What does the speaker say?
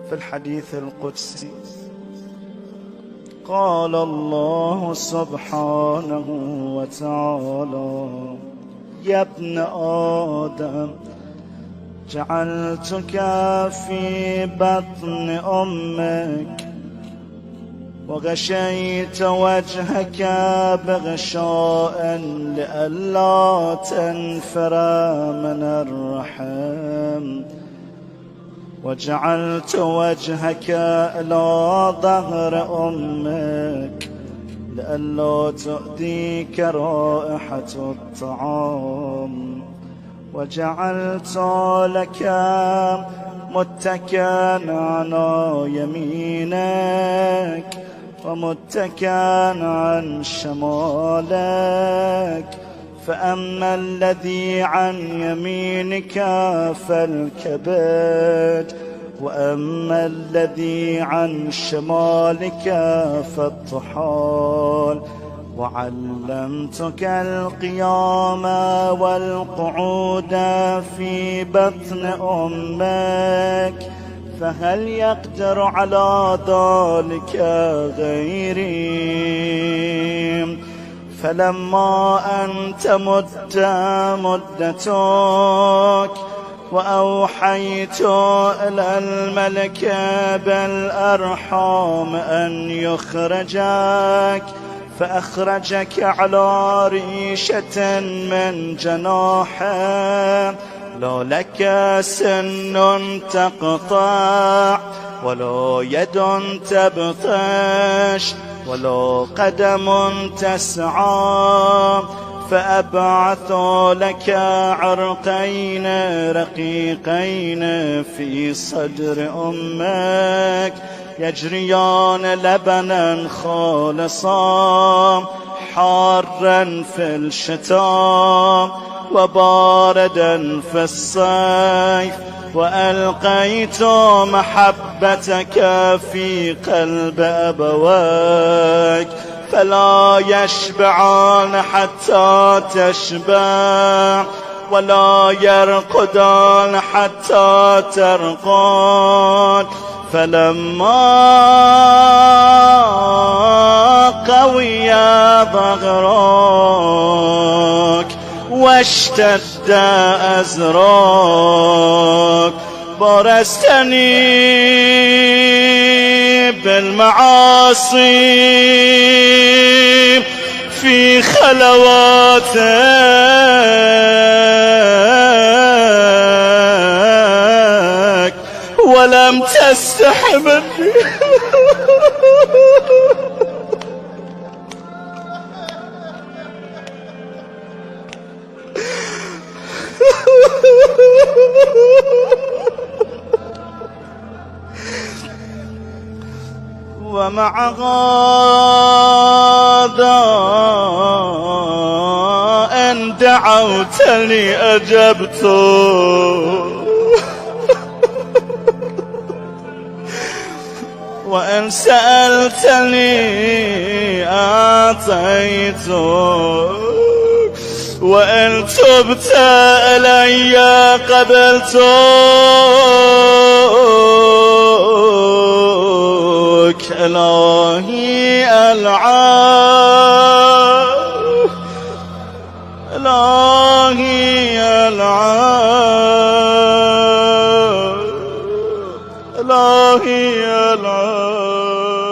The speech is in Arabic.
في الحديث القدسي قال الله سبحانه وتعالى: يا ابن آدم جعلتك في بطن أمك وغشيت وجهك بغشاء لئلا تنفر من الرحم، وجعلت وجهك إلى ظهر أمك لئلا تؤذيك رائحة الطعام، وجعلت لك متكئا على يمينك ومتكئا عن شمالك، فأما الذي عن يمينك فالكبد، وأما الذي عن شمالك فالطحال. وعلمتك القيام والقعود في بطن أمك، فهل يقدر على ذلك غيري؟ فلما أن تمت مدتك وأوحيت إلى الملك بالأرحام أن يخرجك، فأخرجك على ريشة من جناحه، لا لك سن تقطع ولا يد تبطش ولا قدم تسعى، فأبعث لك عرقين رقيقين في صدر أمك يجريان لبنا خالصا حارا في الشتاء وباردا في الصيف، وألقيت محبتك في قلب أبويك فلا يشبعان حتى تشبع ولا يرقدان حتى ترقد. فلما قوي ظهرك واشتد أزرك برزتني بالمعاصي في خلواتك ولم تستح مني. ومع هذا إن دعوتني أجبت، وإن سألتني أعطيت، وإن تبت إلي قبلتك. إلهي العاب، إلهي العاب، إلهي العاب.